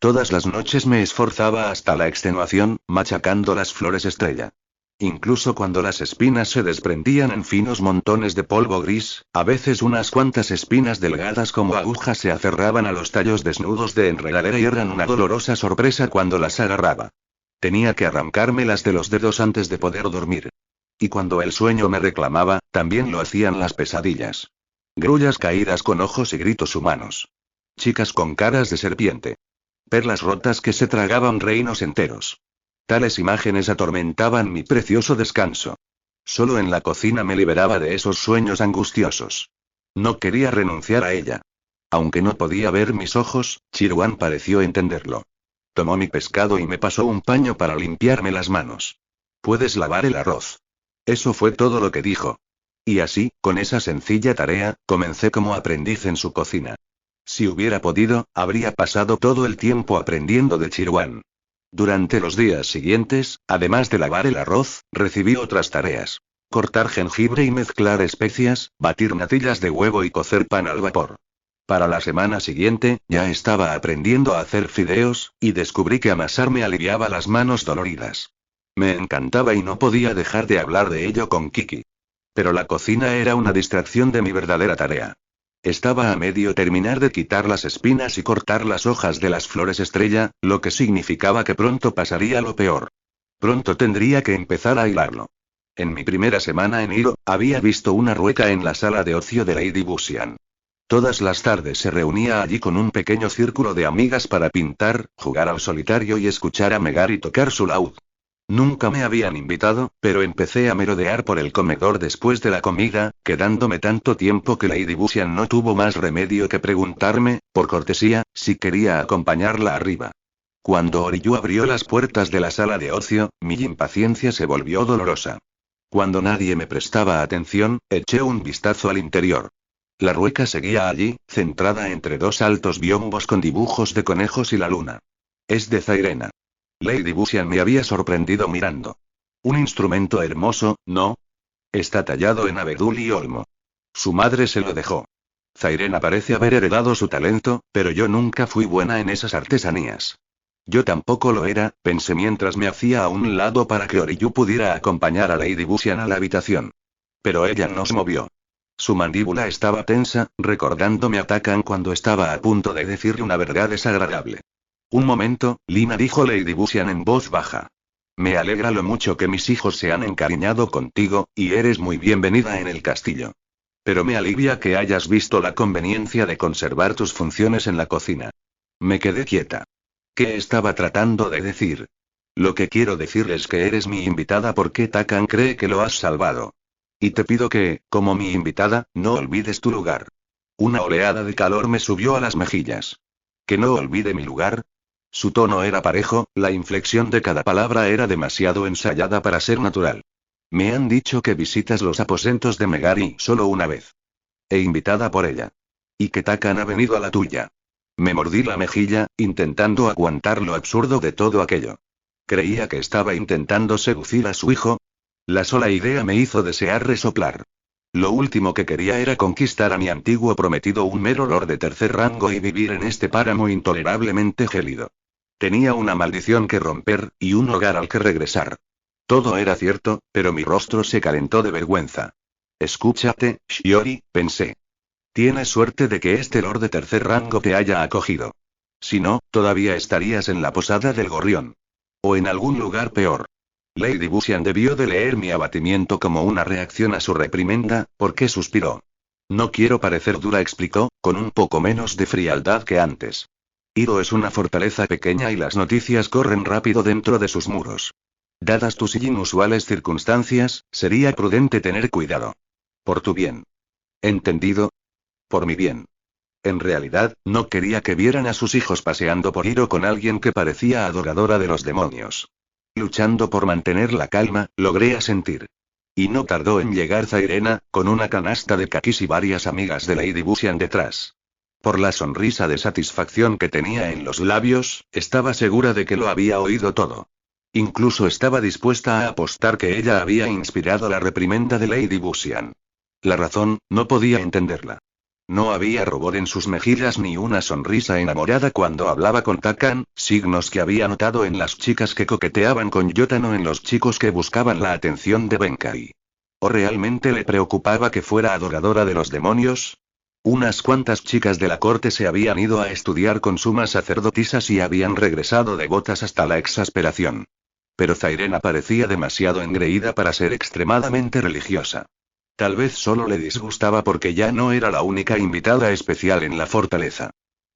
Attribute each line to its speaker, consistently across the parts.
Speaker 1: Todas las noches me esforzaba hasta la extenuación, machacando las flores estrella. Incluso cuando las espinas se desprendían en finos montones de polvo gris, a veces unas cuantas espinas delgadas como agujas se aferraban a los tallos desnudos de enredadera y eran una dolorosa sorpresa cuando las agarraba. Tenía que arrancármelas de los dedos antes de poder dormir. Y cuando el sueño me reclamaba, también lo hacían las pesadillas. Grullas caídas con ojos y gritos humanos. Chicas con caras de serpiente. Perlas rotas que se tragaban reinos enteros. Tales imágenes atormentaban mi precioso descanso. Solo en la cocina me liberaba de esos sueños angustiosos. No quería renunciar a ella. Aunque no podía ver mis ojos, Chiruan pareció entenderlo. Tomó mi pescado y me pasó un paño para limpiarme las manos. Puedes lavar el arroz. Eso fue todo lo que dijo. Y así, con esa sencilla tarea, comencé como aprendiz en su cocina. Si hubiera podido, habría pasado todo el tiempo aprendiendo de Chiruan. Durante los días siguientes, además de lavar el arroz, recibí otras tareas. Cortar jengibre y mezclar especias, batir natillas de huevo y cocer pan al vapor. Para la semana siguiente, ya estaba aprendiendo a hacer fideos, y descubrí que amasar me aliviaba las manos doloridas. Me encantaba y no podía dejar de hablar de ello con Kiki. Pero la cocina era una distracción de mi verdadera tarea. Estaba a medio terminar de quitar las espinas y cortar las hojas de las flores estrella, lo que significaba que pronto pasaría lo peor. Pronto tendría que empezar a hilarlo. En mi primera semana en Hilo, había visto una rueca en la sala de ocio de Lady Busian. Todas las tardes se reunía allí con un pequeño círculo de amigas para pintar, jugar al solitario y escuchar a Megari tocar su laúd. Nunca me habían invitado, pero empecé a merodear por el comedor después de la comida, quedándome tanto tiempo que Lady Busian no tuvo más remedio que preguntarme, por cortesía, si quería acompañarla arriba. Cuando Oriyu abrió las puertas de la sala de ocio, mi impaciencia se volvió dolorosa. Cuando nadie me prestaba atención, eché un vistazo al interior. La rueca seguía allí, centrada entre dos altos biombos con dibujos de conejos y la luna. Es de Zairena. Lady Busian me había sorprendido mirando. Un instrumento hermoso, ¿no? Está tallado en abedul y olmo. Su madre se lo dejó. Zairena parece haber heredado su talento, pero yo nunca fui buena en esas artesanías. Yo tampoco lo era, pensé mientras me hacía a un lado para que Oriyu pudiera acompañar a Lady Busian a la habitación. Pero ella no se movió. Su mandíbula estaba tensa, recordándome a Takan cuando estaba a punto de decirle una verdad desagradable. Un momento, Lina, dijo Lady Busian en voz baja. Me alegra lo mucho que mis hijos se han encariñado contigo, y eres muy bienvenida en el castillo. Pero me alivia que hayas visto la conveniencia de conservar tus funciones en la cocina. Me quedé quieta. ¿Qué estaba tratando de decir? Lo que quiero decir es que eres mi invitada porque Takan cree que lo has salvado. Y te pido que, como mi invitada, no olvides tu lugar. Una oleada de calor me subió a las mejillas. ¿Que no olvide mi lugar? Su tono era parejo, la inflexión de cada palabra era demasiado ensayada para ser natural. Me han dicho que visitas los aposentos de Megari solo una vez. E invitada por ella. Y que Takan ha venido a la tuya. Me mordí la mejilla, intentando aguantar lo absurdo de todo aquello. Creía que estaba intentando seducir a su hijo. La sola idea me hizo desear resoplar. Lo último que quería era conquistar a mi antiguo prometido, un mero lord de tercer rango, y vivir en este páramo intolerablemente gélido. Tenía una maldición que romper, y un hogar al que regresar. Todo era cierto, pero mi rostro se calentó de vergüenza. Escúchate, Shiori, pensé. Tienes suerte de que este lord de tercer rango te haya acogido. Si no, todavía estarías en la posada del gorrión. O en algún lugar peor. Lady Busian debió de leer mi abatimiento como una reacción a su reprimenda, porque suspiró. No quiero parecer dura, explicó, con un poco menos de frialdad que antes. Hiro es una fortaleza pequeña y las noticias corren rápido dentro de sus muros. Dadas tus inusuales circunstancias, sería prudente tener cuidado. Por tu bien. ¿Entendido? Por mi bien. En realidad, no quería que vieran a sus hijos paseando por Hiro con alguien que parecía adoradora de los demonios. Luchando por mantener la calma, logré asentir. Y no tardó en llegar Zairena, con una canasta de kakis y varias amigas de Lady Busian detrás. Por la sonrisa de satisfacción que tenía en los labios, estaba segura de que lo había oído todo. Incluso estaba dispuesta a apostar que ella había inspirado la reprimenda de Lady Busian. La razón, no podía entenderla. No había rubor en sus mejillas ni una sonrisa enamorada cuando hablaba con Takan, signos que había notado en las chicas que coqueteaban con Yotano, en los chicos que buscaban la atención de Benkai. ¿O realmente le preocupaba que fuera adoradora de los demonios? Unas cuantas chicas de la corte se habían ido a estudiar con sumas sacerdotisas y habían regresado devotas hasta la exasperación. Pero Zairena parecía demasiado engreída para ser extremadamente religiosa. Tal vez solo le disgustaba porque ya no era la única invitada especial en la fortaleza.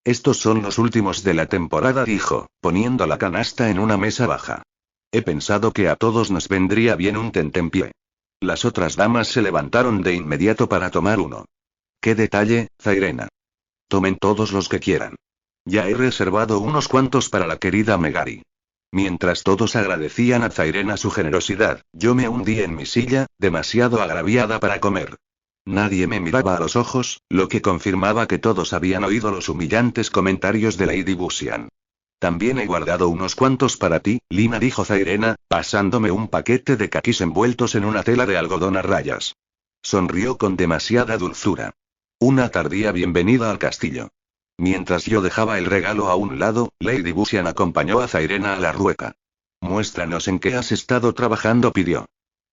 Speaker 1: Estos son los últimos de la temporada, dijo, poniendo la canasta en una mesa baja. He pensado que a todos nos vendría bien un tentempié. Las otras damas se levantaron de inmediato para tomar uno. ¡Qué detalle, Zairena! Tomen todos los que quieran. Ya he reservado unos cuantos para la querida Megari. Mientras todos agradecían a Zairena su generosidad, yo me hundí en mi silla, demasiado agraviada para comer. Nadie me miraba a los ojos, lo que confirmaba que todos habían oído los humillantes comentarios de Lady Busian. También he guardado unos cuantos para ti, Lina, dijo Zairena, pasándome un paquete de kakis envueltos en una tela de algodón a rayas. Sonrió con demasiada dulzura. Una tardía bienvenida al castillo. Mientras yo dejaba el regalo a un lado, Lady Busian acompañó a Zairena a la rueca. Muéstranos en qué has estado trabajando, pidió.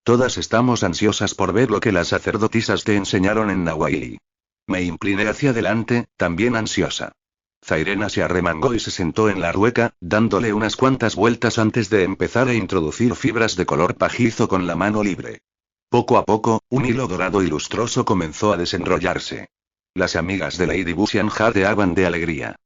Speaker 1: Todas estamos ansiosas por ver lo que las sacerdotisas te enseñaron en Nahuaili. Me incliné hacia adelante, también ansiosa. Zairena se arremangó y se sentó en la rueca, dándole unas cuantas vueltas antes de empezar a introducir fibras de color pajizo con la mano libre. Poco a poco, un hilo dorado y lustroso comenzó a desenrollarse. Las amigas de Lady Busian jadeaban de alegría.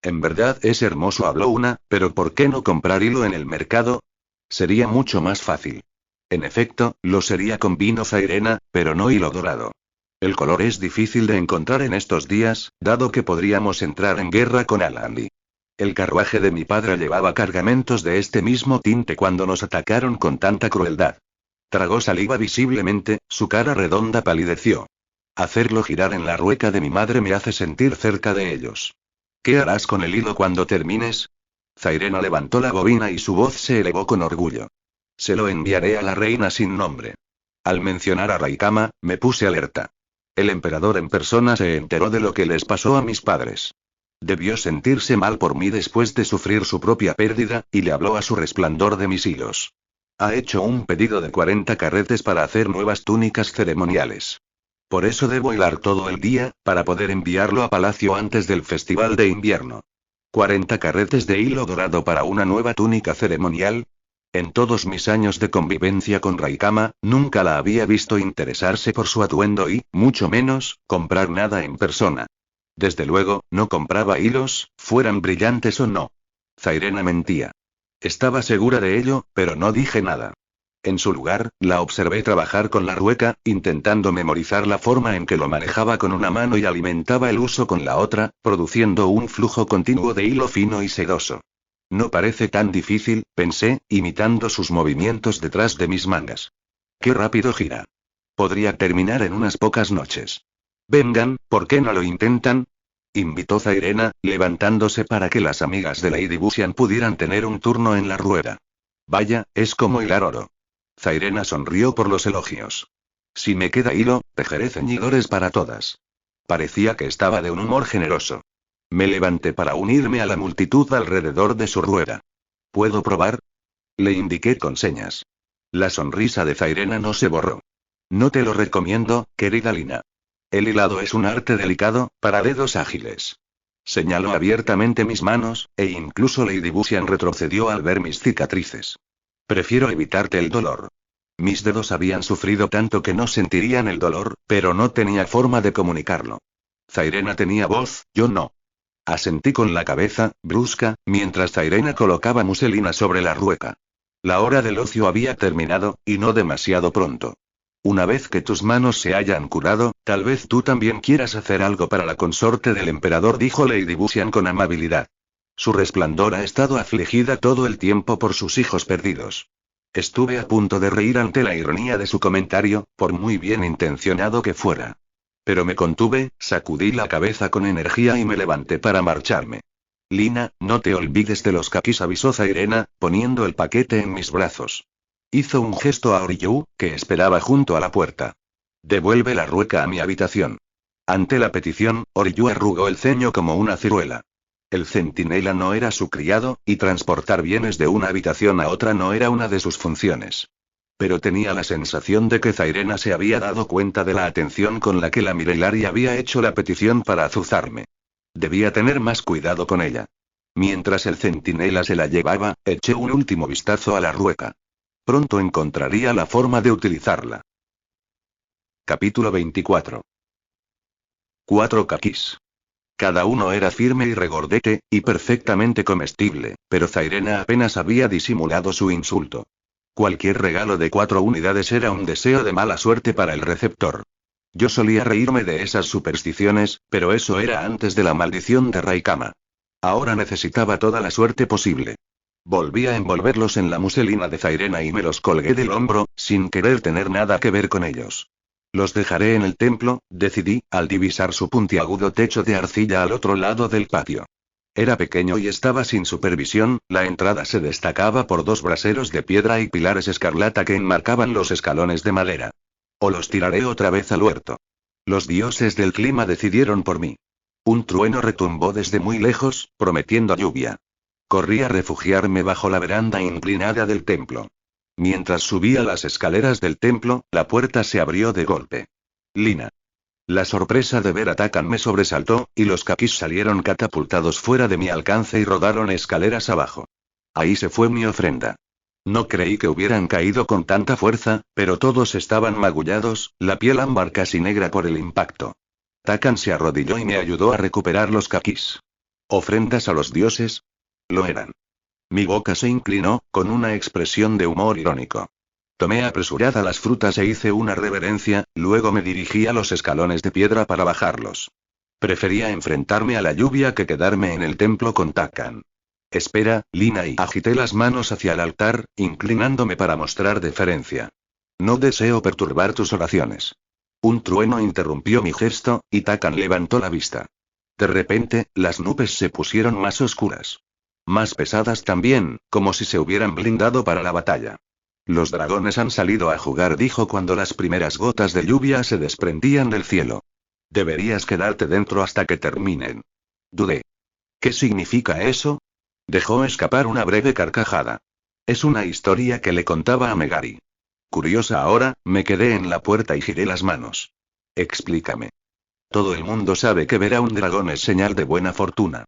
Speaker 1: En verdad es hermoso, habló una, pero ¿por qué no comprar hilo en el mercado? Sería mucho más fácil. En efecto, lo sería con vino Zairena, pero no hilo dorado. El color es difícil de encontrar en estos días, dado que podríamos entrar en guerra con Alandi. El carruaje de mi padre llevaba cargamentos de este mismo tinte cuando nos atacaron con tanta crueldad. Tragó saliva visiblemente, su cara redonda palideció. Hacerlo girar en la rueca de mi madre me hace sentir cerca de ellos. ¿Qué harás con el hilo cuando termines? Zairena levantó la bobina y su voz se elevó con orgullo. Se lo enviaré a la reina sin nombre. Al mencionar a Raikama, me puse alerta. El emperador en persona se enteró de lo que les pasó a mis padres. Debió sentirse mal por mí después de sufrir su propia pérdida, y le habló a su resplandor de mis hilos. Ha hecho un pedido de 40 carretes para hacer nuevas túnicas ceremoniales. Por eso debo hilar todo el día, para poder enviarlo a palacio antes del festival de invierno. 40 carretes de hilo dorado para una nueva túnica ceremonial. En todos mis años de convivencia con Raikama, nunca la había visto interesarse por su atuendo y, mucho menos, comprar nada en persona. Desde luego, no compraba hilos, fueran brillantes o no. Zairena mentía. Estaba segura de ello, pero no dije nada. En su lugar, la observé trabajar con la rueca, intentando memorizar la forma en que lo manejaba con una mano y alimentaba el uso con la otra, produciendo un flujo continuo de hilo fino y sedoso. No parece tan difícil, pensé, imitando sus movimientos detrás de mis mangas. Qué rápido gira. Podría terminar en unas pocas noches. Vengan, ¿por qué no lo intentan? Invitó Zairena, levantándose para que las amigas de Lady Busian pudieran tener un turno en la rueda. Vaya, es como hilar oro. Zairena sonrió por los elogios. Si me queda hilo, tejeré ceñidores para todas. Parecía que estaba de un humor generoso. Me levanté para unirme a la multitud alrededor de su rueda. ¿Puedo probar? Le indiqué con señas. La sonrisa de Zairena no se borró. No te lo recomiendo, querida Lina. El hilado es un arte delicado, para dedos ágiles. Señaló abiertamente mis manos, e incluso Lady Busian retrocedió al ver mis cicatrices. Prefiero evitarte el dolor. Mis dedos habían sufrido tanto que no sentirían el dolor, pero no tenía forma de comunicarlo. Zairena tenía voz, yo no. Asentí con la cabeza, brusca, mientras Zairena colocaba muselina sobre la rueca. La hora del ocio había terminado, y no demasiado pronto. Una vez que tus manos se hayan curado, tal vez tú también quieras hacer algo para la consorte del emperador, dijo Lady Busian con amabilidad. Su resplandor ha estado afligida todo el tiempo por sus hijos perdidos. Estuve a punto de reír ante la ironía de su comentario, por muy bien intencionado que fuera. Pero me contuve, sacudí la cabeza con energía y me levanté para marcharme. Lina, no te olvides de los kakis, avisó Zairena, poniendo el paquete en mis brazos. Hizo un gesto a Oriyu, que esperaba junto a la puerta. Devuelve la rueca a mi habitación. Ante la petición, Oryu arrugó el ceño como una ciruela. El centinela no era su criado, y transportar bienes de una habitación a otra no era una de sus funciones. Pero tenía la sensación de que Zairena se había dado cuenta de la atención con la que la Mirelari había hecho la petición para azuzarme. Debía tener más cuidado con ella. Mientras el centinela se la llevaba, eché un último vistazo a la rueca. Pronto encontraría la forma de utilizarla. Capítulo 24. 4 caquis. Cada uno era firme y regordete, y perfectamente comestible, pero Zairena apenas había disimulado su insulto. Cualquier regalo de 4 unidades era un deseo de mala suerte para el receptor. Yo solía reírme de esas supersticiones, pero eso era antes de la maldición de Raikama. Ahora necesitaba toda la suerte posible. Volví a envolverlos en la muselina de Zairena y me los colgué del hombro, sin querer tener nada que ver con ellos. Los dejaré en el templo, decidí, al divisar su puntiagudo techo de arcilla al otro lado del patio. Era pequeño y estaba sin supervisión, la entrada se destacaba por 2 braseros de piedra y pilares escarlata que enmarcaban los escalones de madera. O los tiraré otra vez al huerto. Los dioses del clima decidieron por mí. Un trueno retumbó desde muy lejos, prometiendo lluvia. Corrí a refugiarme bajo la veranda inclinada del templo. Mientras subía las escaleras del templo, la puerta se abrió de golpe. Lina. La sorpresa de ver a Takan me sobresaltó, y los caquis salieron catapultados fuera de mi alcance y rodaron escaleras abajo. Ahí se fue mi ofrenda. No creí que hubieran caído con tanta fuerza, pero todos estaban magullados, la piel ámbar casi negra por el impacto. Takan se arrodilló y me ayudó a recuperar los caquis. ¿Ofrendas a los dioses? Lo eran. Mi boca se inclinó, con una expresión de humor irónico. Tomé apresurada las frutas e hice una reverencia, luego me dirigí a los escalones de piedra para bajarlos. Prefería enfrentarme a la lluvia que quedarme en el templo con Takan. Espera, Lina, y agité las manos hacia el altar, inclinándome para mostrar deferencia. No deseo perturbar tus oraciones. Un trueno interrumpió mi gesto, y Takan levantó la vista. De repente, las nubes se pusieron más oscuras. Más pesadas también, como si se hubieran blindado para la batalla. Los dragones han salido a jugar, dijo cuando las primeras gotas de lluvia se desprendían del cielo. Deberías quedarte dentro hasta que terminen. Dudé. ¿Qué significa eso? Dejó escapar una breve carcajada. Es una historia que le contaba a Megari. Curiosa ahora, me quedé en la puerta y giré las manos. Explícame. Todo el mundo sabe que ver a un dragón es señal de buena fortuna.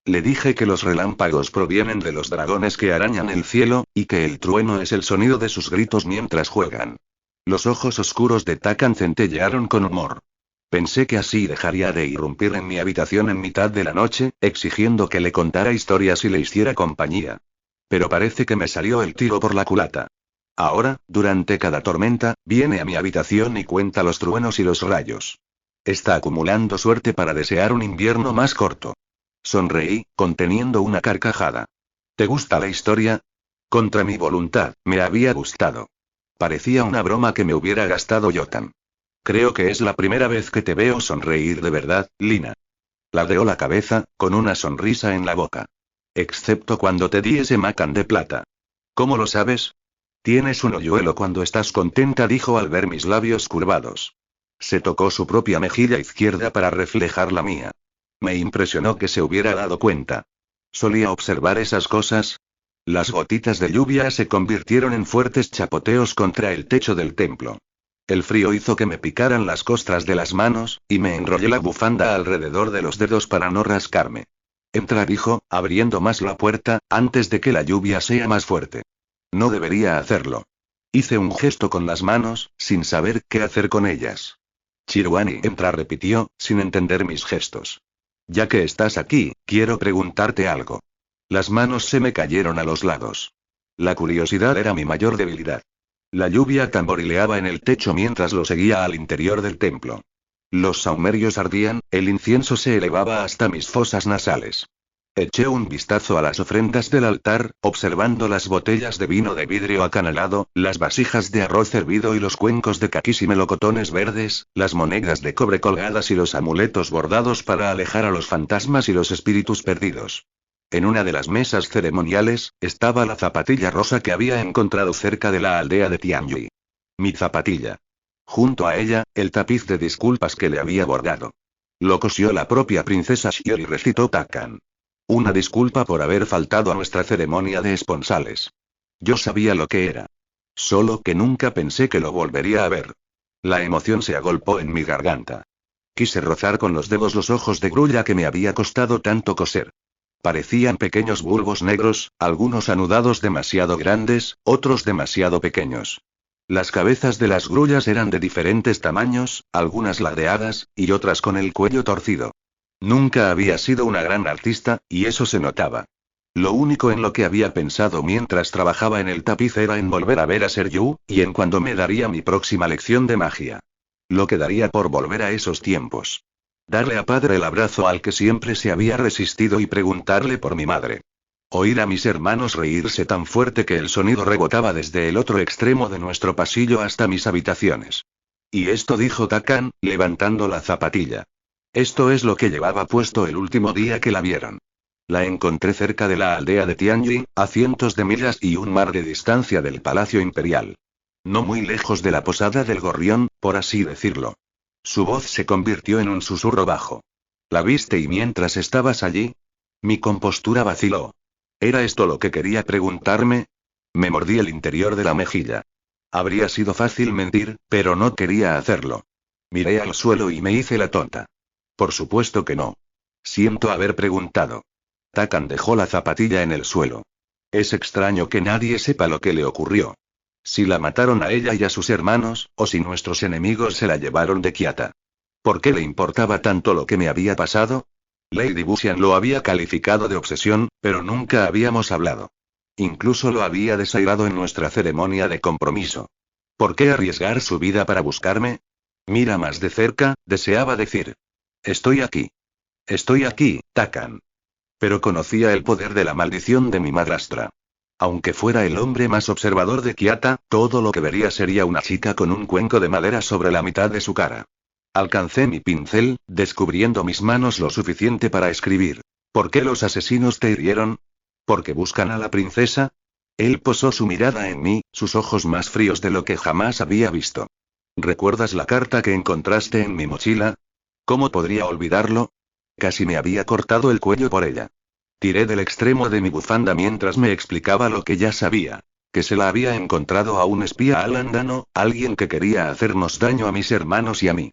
Speaker 1: Le dije que los relámpagos provienen de los dragones que arañan el cielo, y que el trueno es el sonido de sus gritos mientras juegan. Los ojos oscuros de Takan centellearon con humor. Pensé que así dejaría de irrumpir en mi habitación en mitad de la noche, exigiendo que le contara historias y le hiciera compañía. Pero parece que me salió el tiro por la culata. Ahora, durante cada tormenta, viene a mi habitación y cuenta los truenos y los rayos. Está acumulando suerte para desear un invierno más corto. Sonreí, conteniendo una carcajada. ¿Te gusta la historia? Contra mi voluntad, me había gustado. Parecía una broma que me hubiera gastado Yotan. Creo que es la primera vez que te veo sonreír de verdad, Lina. Ladeó la cabeza, con una sonrisa en la boca. Excepto cuando te di ese macan de plata. ¿Cómo lo sabes? Tienes un hoyuelo cuando estás contenta, dijo al ver mis labios curvados. Se tocó su propia mejilla izquierda para reflejar la mía. Me impresionó que se hubiera dado cuenta. ¿Solía observar esas cosas? Las gotitas de lluvia se convirtieron en fuertes chapoteos contra el techo del templo. El frío hizo que me picaran las costras de las manos, y me enrollé la bufanda alrededor de los dedos para no rascarme. Entra, dijo, abriendo más la puerta, antes de que la lluvia sea más fuerte. No debería hacerlo. Hice un gesto con las manos, sin saber qué hacer con ellas. Chiruani, entra, repitió, sin entender mis gestos. Ya que estás aquí, quiero preguntarte algo. Las manos se me cayeron a los lados. La curiosidad era mi mayor debilidad. La lluvia tamborileaba en el techo mientras lo seguía al interior del templo. Los saumerios ardían, el incienso se elevaba hasta mis fosas nasales. Eché un vistazo a las ofrendas del altar, observando las botellas de vino de vidrio acanalado, las vasijas de arroz hervido y los cuencos de caquis y melocotones verdes, las monedas de cobre colgadas y los amuletos bordados para alejar a los fantasmas y los espíritus perdidos. En una de las mesas ceremoniales, estaba la zapatilla rosa que había encontrado cerca de la aldea de Tianjui. Mi zapatilla. Junto a ella, el tapiz de disculpas que le había bordado. Lo cosió la propia princesa Shiori, recitó Takan. Una disculpa por haber faltado a nuestra ceremonia de esponsales. Yo sabía lo que era. Solo que nunca pensé que lo volvería a ver. La emoción se agolpó en mi garganta. Quise rozar con los dedos los ojos de grulla que me había costado tanto coser. Parecían pequeños bulbos negros, algunos anudados demasiado grandes, otros demasiado pequeños. Las cabezas de las grullas eran de diferentes tamaños, algunas ladeadas, y otras con el cuello torcido. Nunca había sido una gran artista, y eso se notaba. Lo único en lo que había pensado mientras trabajaba en el tapiz era en volver a ver a Seryu, y en cuándo me daría mi próxima lección de magia. Lo que daría por volver a esos tiempos. Darle a padre el abrazo al que siempre se había resistido y preguntarle por mi madre. Oír a mis hermanos reírse tan fuerte que el sonido rebotaba desde el otro extremo de nuestro pasillo hasta mis habitaciones. Y esto, dijo Takan, levantando la zapatilla. Esto es lo que llevaba puesto el último día que la vieron. La encontré cerca de la aldea de Tianjin, a cientos de millas y un mar de distancia del Palacio Imperial. No muy lejos de la posada del Gorrión, por así decirlo. Su voz se convirtió en un susurro bajo. ¿La viste y mientras estabas allí? Mi compostura vaciló. ¿Era esto lo que quería preguntarme? Me mordí el interior de la mejilla. Habría sido fácil mentir, pero no quería hacerlo. Miré al suelo y me hice la tonta. Por supuesto que no. Siento haber preguntado. Takan dejó la zapatilla en el suelo. Es extraño que nadie sepa lo que le ocurrió. Si la mataron a ella y a sus hermanos, o si nuestros enemigos se la llevaron de Kiata. ¿Por qué le importaba tanto lo que me había pasado? Lady Busian lo había calificado de obsesión, pero nunca habíamos hablado. Incluso lo había desairado en nuestra ceremonia de compromiso. ¿Por qué arriesgar su vida para buscarme? Mira más de cerca, deseaba decir. Estoy aquí. Estoy aquí, Takan. Pero conocía el poder de la maldición de mi madrastra. Aunque fuera el hombre más observador de Kiata, todo lo que vería sería una chica con un cuenco de madera sobre la mitad de su cara. Alcancé mi pincel, descubriendo mis manos lo suficiente para escribir. ¿Por qué los asesinos te hirieron? ¿Por qué buscan a la princesa? Él posó su mirada en mí, sus ojos más fríos de lo que jamás había visto. ¿Recuerdas la carta que encontraste en mi mochila? ¿Cómo podría olvidarlo? Casi me había cortado el cuello por ella. Tiré del extremo de mi bufanda mientras me explicaba lo que ya sabía. Que se la había encontrado a un espía alandano, alguien que quería hacernos daño a mis hermanos y a mí.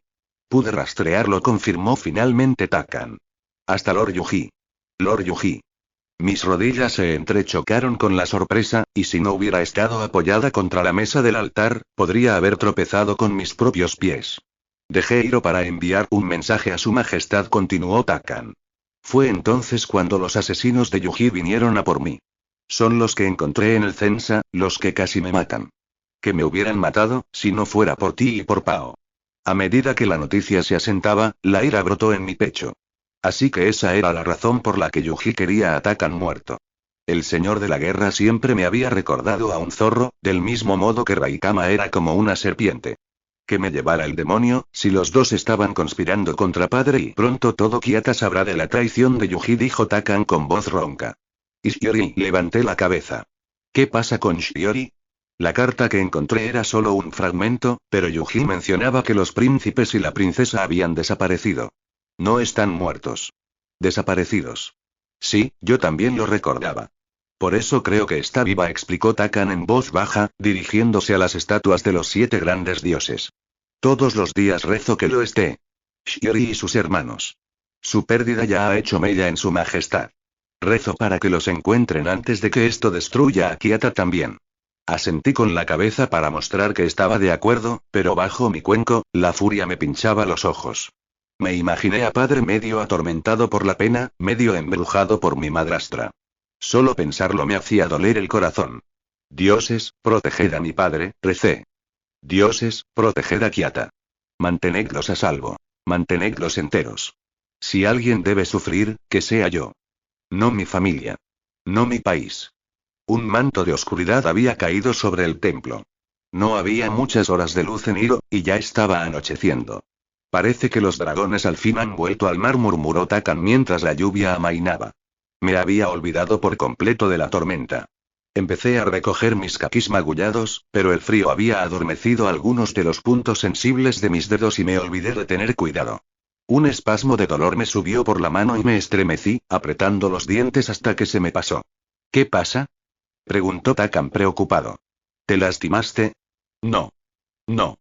Speaker 1: Pude rastrearlo, confirmó finalmente Takan. Hasta Lord Yuji. Lord Yuji. Mis rodillas se entrechocaron con la sorpresa, y si no hubiera estado apoyada contra la mesa del altar, podría haber tropezado con mis propios pies. Dejé ir para enviar un mensaje a su majestad, continuó Takan. Fue entonces cuando los asesinos de Yuji vinieron a por mí. Son los que encontré en el Censa, los que casi me matan. Que me hubieran matado, si no fuera por ti y por Pao. A medida que la noticia se asentaba, la ira brotó en mi pecho. Así que esa era la razón por la que Yuji quería a Takan muerto. El señor de la guerra siempre me había recordado a un zorro, del mismo modo que Raikama era como una serpiente. Que me llevara el demonio, si los dos estaban conspirando contra padre, y pronto todo Kiata sabrá de la traición de Yuji, dijo Takan con voz ronca. Y Shiori, levanté la cabeza. ¿Qué pasa con Shiori? La carta que encontré era solo un fragmento, pero Yuji mencionaba que los príncipes y la princesa habían desaparecido. No están muertos. Desaparecidos. Sí, yo también lo recordaba. Por eso creo que está viva, explicó Takan en voz baja, dirigiéndose a las estatuas de los 7 grandes dioses. Todos los días rezo que lo esté. Shiori y sus hermanos. Su pérdida ya ha hecho mella en su majestad. Rezo para que los encuentren antes de que esto destruya a Kiata también. Asentí con la cabeza para mostrar que estaba de acuerdo, pero bajo mi cuenco, la furia me pinchaba los ojos. Me imaginé a padre medio atormentado por la pena, medio embrujado por mi madrastra. Solo pensarlo me hacía doler el corazón. Dioses, proteged a mi padre, recé. Dioses, proteged a Kiata. Mantenedlos a salvo. Mantenedlos enteros. Si alguien debe sufrir, que sea yo. No mi familia. No mi país. Un manto de oscuridad había caído sobre el templo. No había muchas horas de luz en Hiro, y ya estaba anocheciendo. Parece que los dragones al fin han vuelto al mar, murmuró Takan mientras la lluvia amainaba. Me había olvidado por completo de la tormenta. Empecé a recoger mis kakis magullados, pero el frío había adormecido algunos de los puntos sensibles de mis dedos y me olvidé de tener cuidado. Un espasmo de dolor me subió por la mano y me estremecí, apretando los dientes hasta que se me pasó. ¿Qué pasa? Preguntó Takan preocupado. ¿Te lastimaste? No. No.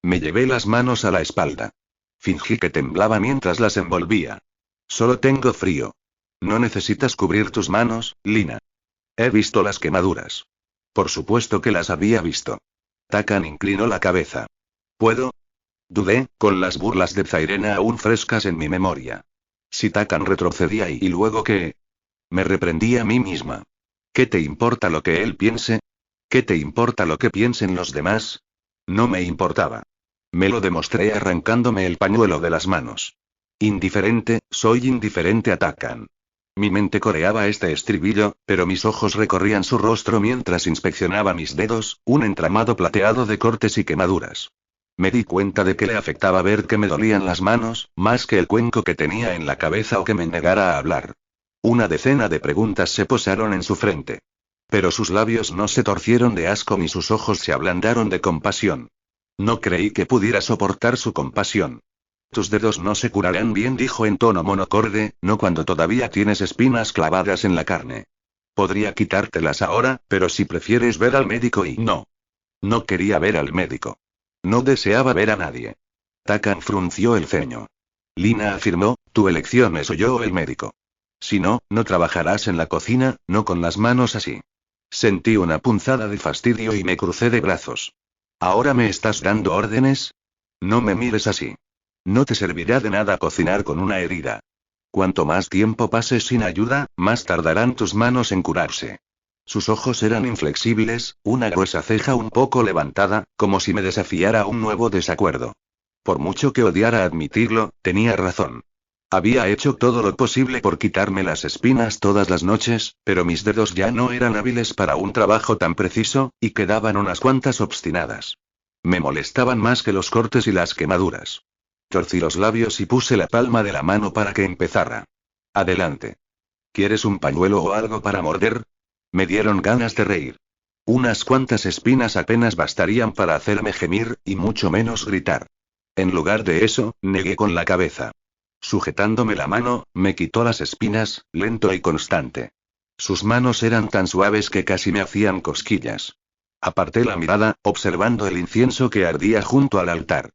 Speaker 1: Me llevé las manos a la espalda. Fingí que temblaba mientras las envolvía. Solo tengo frío. No necesitas cubrir tus manos, Lina. He visto las quemaduras. Por supuesto que las había visto. Takan inclinó la cabeza. ¿Puedo? Dudé, con las burlas de Zairena aún frescas en mi memoria. Si Takan retrocedía y luego qué. Me reprendí a mí misma. ¿Qué te importa lo que él piense? ¿Qué te importa lo que piensen los demás? No me importaba. Me lo demostré arrancándome el pañuelo de las manos. Indiferente, soy indiferente a Takan. Mi mente coreaba este estribillo, pero mis ojos recorrían su rostro mientras inspeccionaba mis dedos, un entramado plateado de cortes y quemaduras. Me di cuenta de que le afectaba ver que me dolían las manos, más que el cuenco que tenía en la cabeza o que me negara a hablar. Una decena de preguntas se posaron en su frente. Pero sus labios no se torcieron de asco ni sus ojos se ablandaron de compasión. No creí que pudiera soportar su compasión. Tus dedos no se curarán bien, dijo en tono monocorde, no cuando todavía tienes espinas clavadas en la carne. Podría quitártelas ahora, pero si prefieres ver al médico y no. No quería ver al médico. No deseaba ver a nadie. Takan frunció el ceño. Lina afirmó, tu elección es o yo o el médico. Si no, no trabajarás en la cocina, no con las manos así. Sentí una punzada de fastidio y me crucé de brazos. ¿Ahora me estás dando órdenes? No me mires así. No te servirá de nada cocinar con una herida. Cuanto más tiempo pases sin ayuda, más tardarán tus manos en curarse. Sus ojos eran inflexibles, una gruesa ceja un poco levantada, como si me desafiara a un nuevo desacuerdo. Por mucho que odiara admitirlo, tenía razón. Había hecho todo lo posible por quitarme las espinas todas las noches, pero mis dedos ya no eran hábiles para un trabajo tan preciso, y quedaban unas cuantas obstinadas. Me molestaban más que los cortes y las quemaduras. Torcí los labios y puse la palma de la mano para que empezara. Adelante. ¿Quieres un pañuelo o algo para morder? Me dieron ganas de reír. Unas cuantas espinas apenas bastarían para hacerme gemir, y mucho menos gritar. En lugar de eso, negué con la cabeza. Sujetándome la mano, me quitó las espinas, lento y constante. Sus manos eran tan suaves que casi me hacían cosquillas. Aparté la mirada, observando el incienso que ardía junto al altar.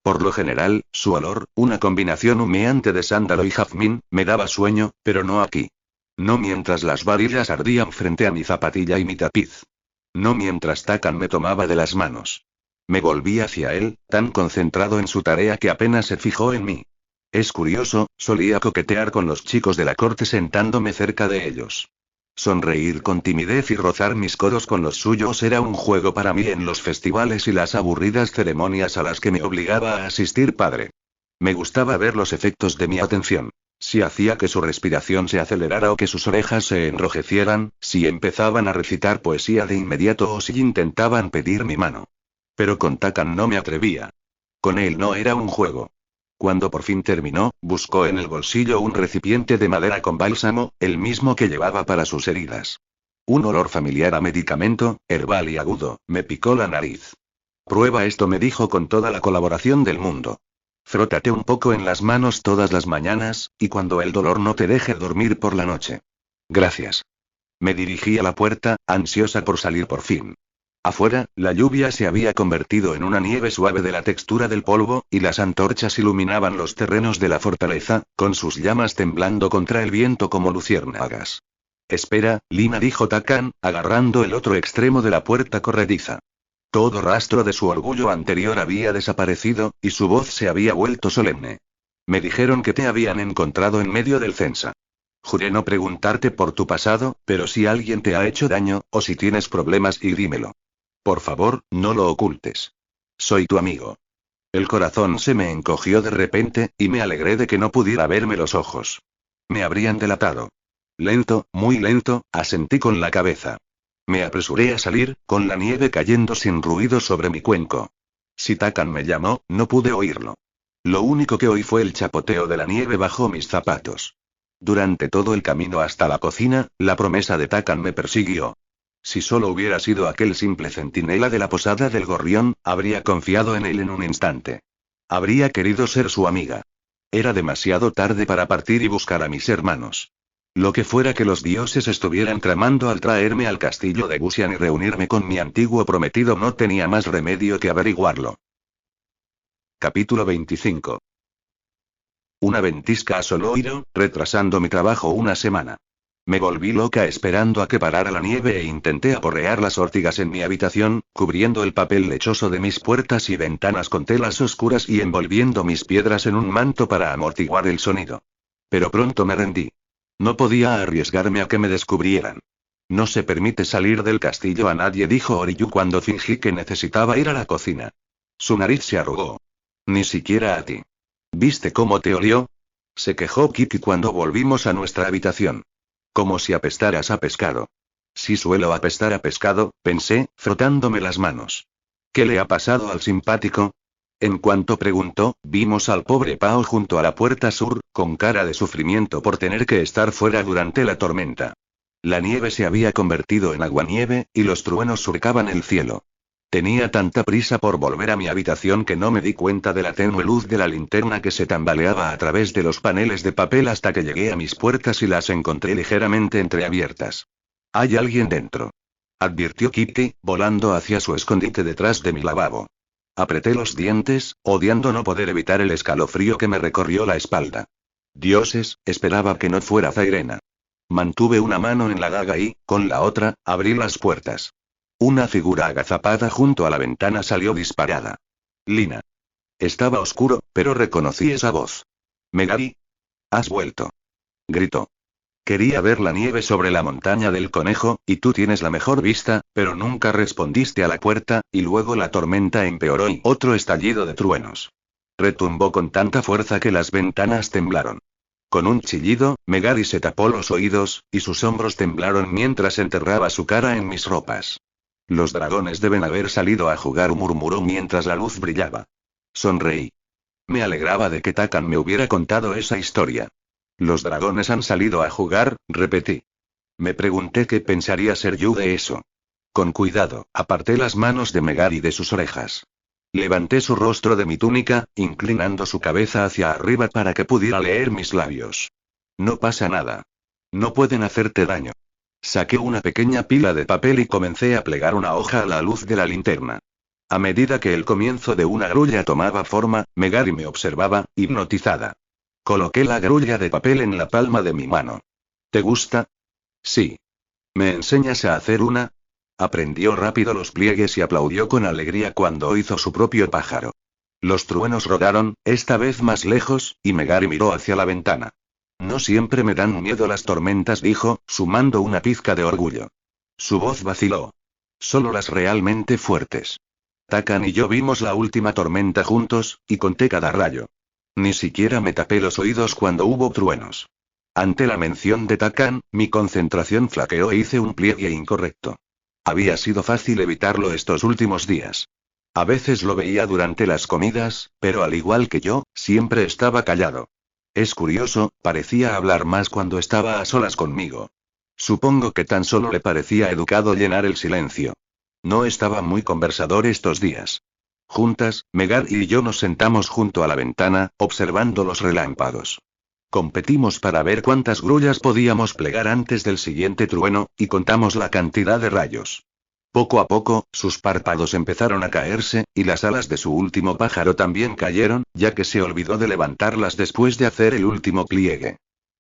Speaker 1: Por lo general, su olor, una combinación humeante de sándalo y jazmín, me daba sueño, pero no aquí. No mientras las varillas ardían frente a mi zapatilla y mi tapiz. No mientras Takan me tomaba de las manos. Me volví hacia él, tan concentrado en su tarea que apenas se fijó en mí. Es curioso, solía coquetear con los chicos de la corte sentándome cerca de ellos. Sonreír con timidez y rozar mis codos con los suyos era un juego para mí en los festivales y las aburridas ceremonias a las que me obligaba a asistir padre. Me gustaba ver los efectos de mi atención. Si hacía que su respiración se acelerara o que sus orejas se enrojecieran, si empezaban a recitar poesía de inmediato o si intentaban pedir mi mano. Pero con Takan no me atrevía. Con él no era un juego. Cuando por fin terminó, buscó en el bolsillo un recipiente de madera con bálsamo, el mismo que llevaba para sus heridas. Un olor familiar a medicamento, herbal y agudo, me picó la nariz. Prueba esto, me dijo con toda la colaboración del mundo. Frótate un poco en las manos todas las mañanas, y cuando el dolor no te deje dormir por la noche. Gracias. Me dirigí a la puerta, ansiosa por salir por fin. Afuera, la lluvia se había convertido en una nieve suave de la textura del polvo, y las antorchas iluminaban los terrenos de la fortaleza, con sus llamas temblando contra el viento como luciérnagas. Espera, Lina, dijo Takan, agarrando el otro extremo de la puerta corrediza. Todo rastro de su orgullo anterior había desaparecido, y su voz se había vuelto solemne. Me dijeron que te habían encontrado en medio del censa. Juré no preguntarte por tu pasado, pero si alguien te ha hecho daño, o si tienes problemas, y dímelo. Por favor, no lo ocultes. Soy tu amigo. El corazón se me encogió de repente, y me alegré de que no pudiera verme los ojos. Me habrían delatado. Lento, muy lento, asentí con la cabeza. Me apresuré a salir, con la nieve cayendo sin ruido sobre mi cuenco. Si Takan me llamó, no pude oírlo. Lo único que oí fue el chapoteo de la nieve bajo mis zapatos. Durante todo el camino hasta la cocina, la promesa de Takan me persiguió. Si solo hubiera sido aquel simple centinela de la posada del Gorrión, habría confiado en él en un instante. Habría querido ser su amiga. Era demasiado tarde para partir y buscar a mis hermanos. Lo que fuera que los dioses estuvieran tramando al traerme al castillo de Gusian y reunirme con mi antiguo prometido, no tenía más remedio que averiguarlo. Capítulo 25. Una ventisca asoló Hiro, retrasando mi trabajo una semana. Me volví loca esperando a que parara la nieve e intenté aporrear las ortigas en mi habitación, cubriendo el papel lechoso de mis puertas y ventanas con telas oscuras y envolviendo mis piedras en un manto para amortiguar el sonido. Pero pronto me rendí. No podía arriesgarme a que me descubrieran. No se permite salir del castillo a nadie, dijo Oriyu cuando fingí que necesitaba ir a la cocina. Su nariz se arrugó. Ni siquiera a ti. ¿Viste cómo te olió? Se quejó Kiki cuando volvimos a nuestra habitación. Como si apestaras a pescado. Sí suelo apestar a pescado, pensé, frotándome las manos. ¿Qué le ha pasado al simpático? En cuanto preguntó, vimos al pobre Pao junto a la puerta sur, con cara de sufrimiento por tener que estar fuera durante la tormenta. La nieve se había convertido en aguanieve, y los truenos surcaban el cielo. Tenía tanta prisa por volver a mi habitación que no me di cuenta de la tenue luz de la linterna que se tambaleaba a través de los paneles de papel hasta que llegué a mis puertas y las encontré ligeramente entreabiertas. «Hay alguien dentro», advirtió Kitty, volando hacia su escondite detrás de mi lavabo. Apreté los dientes, odiando no poder evitar el escalofrío que me recorrió la espalda. Dioses, esperaba que no fuera Zairena. Mantuve una mano en la daga y, con la otra, abrí las puertas. Una figura agazapada junto a la ventana salió disparada. Lina. Estaba oscuro, pero reconocí esa voz. «Megari. Has vuelto», gritó. «Quería ver la nieve sobre la montaña del conejo, y tú tienes la mejor vista, pero nunca respondiste a la puerta», y luego la tormenta empeoró y otro estallido de truenos. Retumbó con tanta fuerza que las ventanas temblaron. Con un chillido, Megari se tapó los oídos, y sus hombros temblaron mientras enterraba su cara en mis ropas. «Los dragones deben haber salido a jugar», murmuró mientras la luz brillaba. Sonreí. Me alegraba de que Takan me hubiera contado esa historia. «Los dragones han salido a jugar», repetí. Me pregunté qué pensaría Seryu de eso. Con cuidado, aparté las manos de Megari de sus orejas. Levanté su rostro de mi túnica, inclinando su cabeza hacia arriba para que pudiera leer mis labios. «No pasa nada. No pueden hacerte daño». Saqué una pequeña pila de papel y comencé a plegar una hoja a la luz de la linterna. A medida que el comienzo de una grulla tomaba forma, Megari me observaba, hipnotizada. Coloqué la grulla de papel en la palma de mi mano. «¿Te gusta?» «Sí». «¿Me enseñas a hacer una?» Aprendió rápido los pliegues y aplaudió con alegría cuando hizo su propio pájaro. Los truenos rodaron, esta vez más lejos, y Megari miró hacia la ventana. «No siempre me dan miedo las tormentas», dijo, sumando una pizca de orgullo. Su voz vaciló. «Solo las realmente fuertes». Takan y yo vimos la última tormenta juntos, y conté cada rayo. Ni siquiera me tapé los oídos cuando hubo truenos. Ante la mención de Takan, mi concentración flaqueó e hice un pliegue incorrecto. Había sido fácil evitarlo estos últimos días. A veces lo veía durante las comidas, pero al igual que yo, siempre estaba callado. Es curioso, parecía hablar más cuando estaba a solas conmigo. Supongo que tan solo le parecía educado llenar el silencio. No estaba muy conversador estos días. Juntas, Megari y yo nos sentamos junto a la ventana, observando los relámpagos. Competimos para ver cuántas grullas podíamos plegar antes del siguiente trueno, y contamos la cantidad de rayos. Poco a poco, sus párpados empezaron a caerse, y las alas de su último pájaro también cayeron, ya que se olvidó de levantarlas después de hacer el último pliegue.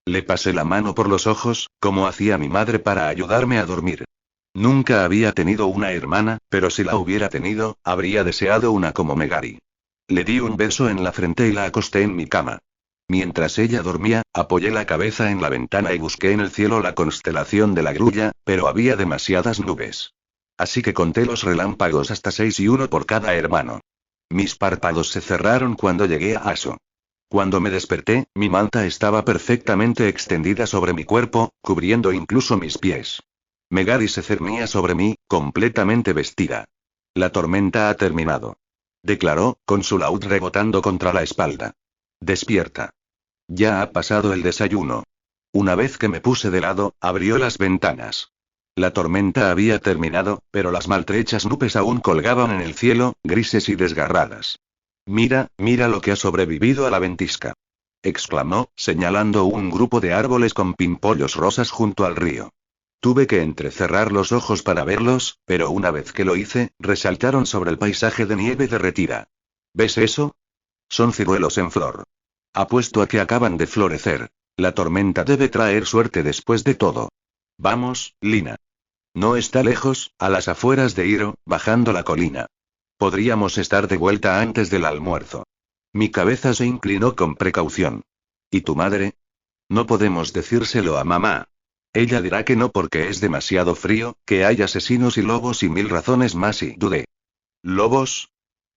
Speaker 1: Le pasé la mano por los ojos, como hacía mi madre para ayudarme a dormir. Nunca había tenido una hermana, pero si la hubiera tenido, habría deseado una como Megari. Le di un beso en la frente y la acosté en mi cama. Mientras ella dormía, apoyé la cabeza en la ventana y busqué en el cielo la constelación de la grulla, pero había demasiadas nubes. Así que conté los relámpagos hasta 6 y uno por cada hermano. Mis párpados se cerraron cuando llegué a Aso. Cuando me desperté, mi manta estaba perfectamente extendida sobre mi cuerpo, cubriendo incluso mis pies. Megari se cernía sobre mí, completamente vestida. «La tormenta ha terminado», declaró, con su laúd rebotando contra la espalda. «Despierta. Ya ha pasado el desayuno». Una vez que me puse de lado, abrió las ventanas. La tormenta había terminado, pero las maltrechas nubes aún colgaban en el cielo, grises y desgarradas. «Mira, mira lo que ha sobrevivido a la ventisca». exclamó, señalando un grupo de árboles con pimpollos rosas junto al río. Tuve que entrecerrar los ojos para verlos, pero una vez que lo hice, resaltaron sobre el paisaje de nieve derretida. ¿Ves eso? Son ciruelos en flor. Apuesto a que acaban de florecer. La tormenta debe traer suerte después de todo. Vamos, Lina. No está lejos, a las afueras de Hiro, bajando la colina. Podríamos estar de vuelta antes del almuerzo. Mi cabeza se inclinó con precaución. ¿Y tu madre? No podemos decírselo a mamá. Ella dirá que no porque es demasiado frío, que hay asesinos y lobos y mil razones más y dudé. ¿Lobos?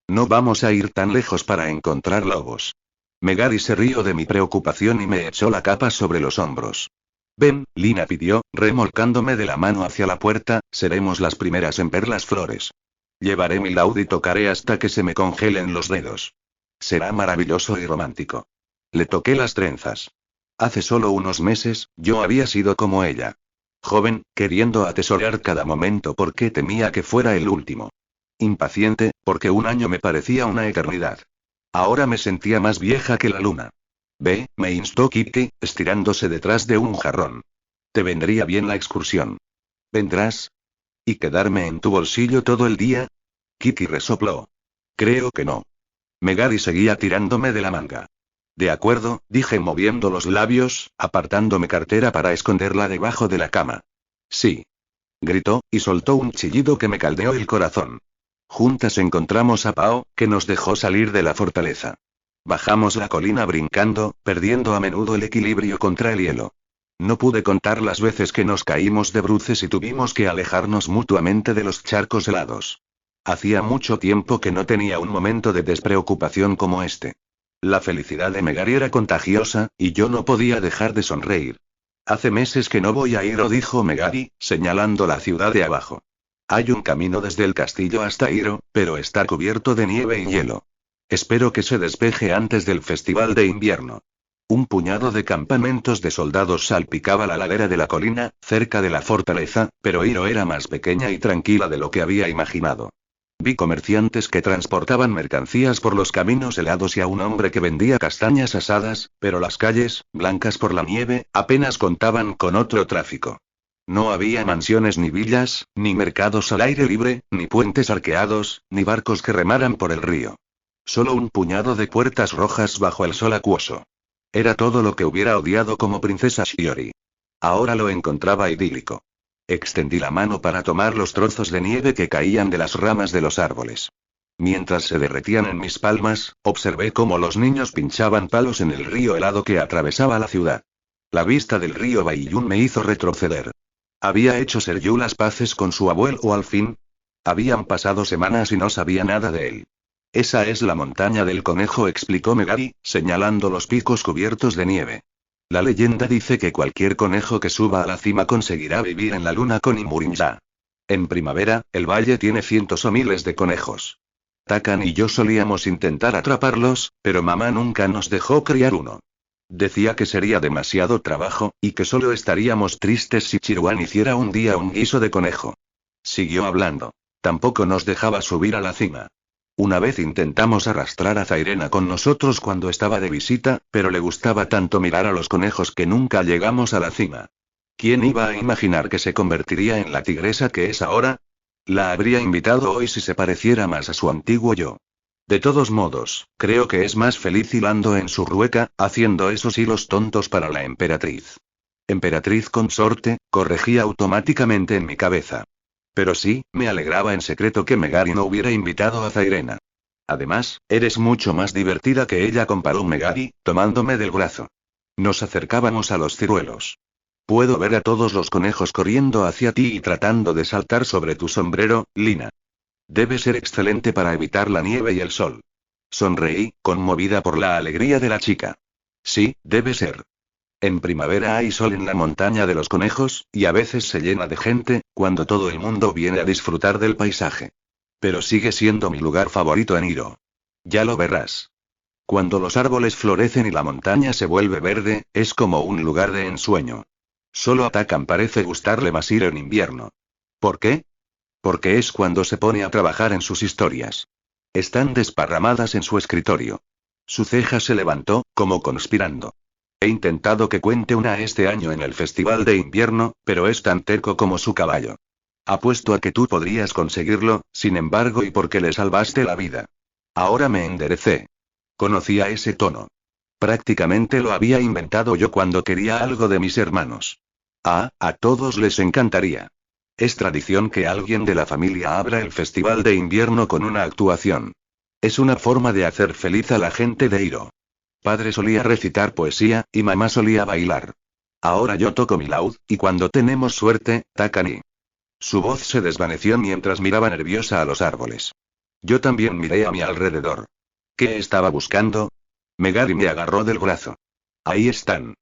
Speaker 1: No vamos a ir tan lejos para encontrar lobos. Megari se rió de mi preocupación y me echó la capa sobre los hombros. Ven, Lina pidió, remolcándome de la mano hacia la puerta, seremos las primeras en ver las flores. Llevaré mi laúd y tocaré hasta que se me congelen los dedos. Será maravilloso y romántico. Le toqué las trenzas. Hace solo unos meses, yo había sido como ella. Joven, queriendo atesorar cada momento porque temía que fuera el último. Impaciente, porque un año me parecía una eternidad. Ahora me sentía más vieja que la luna. Ve, me instó Kitty, estirándose detrás de un jarrón. Te vendría bien la excursión. ¿Vendrás? ¿Y quedarme en tu bolsillo todo el día? Kitty resopló. Creo que no. Megari seguía tirándome de la manga. De acuerdo, dije moviendo los labios, apartando mi cartera para esconderla debajo de la cama. Sí. Gritó, y soltó un chillido que me caldeó el corazón. Juntas encontramos a Pao, que nos dejó salir de la fortaleza. Bajamos la colina brincando, perdiendo a menudo el equilibrio contra el hielo. No pude contar las veces que nos caímos de bruces y tuvimos que alejarnos mutuamente de los charcos helados. Hacía mucho tiempo que no tenía un momento de despreocupación como este. La felicidad de Megari era contagiosa, y yo no podía dejar de sonreír. Hace meses que no voy a Hiro, dijo Megari, señalando la ciudad de abajo. Hay un camino desde el castillo hasta Hiro, pero está cubierto de nieve y hielo. Espero que se despeje antes del festival de invierno. Un puñado de campamentos de soldados salpicaba la ladera de la colina, cerca de la fortaleza, pero Hiro era más pequeña y tranquila de lo que había imaginado. Vi comerciantes que transportaban mercancías por los caminos helados y a un hombre que vendía castañas asadas, pero las calles, blancas por la nieve, apenas contaban con otro tráfico. No había mansiones ni villas, ni mercados al aire libre, ni puentes arqueados, ni barcos que remaran por el río. Solo un puñado de puertas rojas bajo el sol acuoso. Era todo lo que hubiera odiado como princesa Shiori. Ahora lo encontraba idílico. Extendí la mano para tomar los trozos de nieve que caían de las ramas de los árboles. Mientras se derretían en mis palmas, observé cómo los niños pinchaban palos en el río helado que atravesaba la ciudad. La vista del río Baiyun me hizo retroceder. ¿Había hecho Seryu las paces con su abuelo al fin? Habían pasado semanas y no sabía nada de él. Esa es la montaña del conejo, explicó Megari, señalando los picos cubiertos de nieve. La leyenda dice que cualquier conejo que suba a la cima conseguirá vivir en la luna con Imurinja. En primavera, el valle tiene cientos o miles de conejos. Takan y yo solíamos intentar atraparlos, pero mamá nunca nos dejó criar uno. Decía que sería demasiado trabajo, y que solo estaríamos tristes si Chiruan hiciera un día un guiso de conejo. Siguió hablando. Tampoco nos dejaba subir a la cima. Una vez intentamos arrastrar a Zairena con nosotros cuando estaba de visita, pero le gustaba tanto mirar a los conejos que nunca llegamos a la cima. ¿Quién iba a imaginar que se convertiría en la tigresa que es ahora? La habría invitado hoy si se pareciera más a su antiguo yo. De todos modos, creo que es más feliz hilando en su rueca, haciendo esos hilos tontos para la emperatriz. Emperatriz consorte, corregía automáticamente en mi cabeza. Pero sí, me alegraba en secreto que Megari no hubiera invitado a Zairena. Además, eres mucho más divertida que ella, comparó Megari, tomándome del brazo. Nos acercábamos a los ciruelos. Puedo ver a todos los conejos corriendo hacia ti y tratando de saltar sobre tu sombrero, Lina. Debe ser excelente para evitar la nieve y el sol. Sonreí, conmovida por la alegría de la chica. Sí, debe ser. En primavera hay sol en la montaña de los conejos, y a veces se llena de gente, cuando todo el mundo viene a disfrutar del paisaje. Pero sigue siendo mi lugar favorito en Hiro. Ya lo verás. Cuando los árboles florecen y la montaña se vuelve verde, es como un lugar de ensueño. Solo a Takan parece gustarle más Hiro en invierno. ¿Por qué? Porque es cuando se pone a trabajar en sus historias. Están desparramadas en su escritorio. Su ceja se levantó, como conspirando. He intentado que cuente una este año en el Festival de Invierno, pero es tan terco como su caballo. Apuesto a que tú podrías conseguirlo, sin embargo, y porque le salvaste la vida. Ahora me enderecé. Conocía ese tono. Prácticamente lo había inventado yo cuando quería algo de mis hermanos. Ah, a todos les encantaría. Es tradición que alguien de la familia abra el Festival de Invierno con una actuación. Es una forma de hacer feliz a la gente de Hiro. Padre solía recitar poesía, y mamá solía bailar. Ahora yo toco mi laúd, y cuando tenemos suerte, Takani. Su voz se desvaneció mientras miraba nerviosa a los árboles. Yo también miré a mi alrededor. ¿Qué estaba buscando? Megari me agarró del brazo. Ahí están.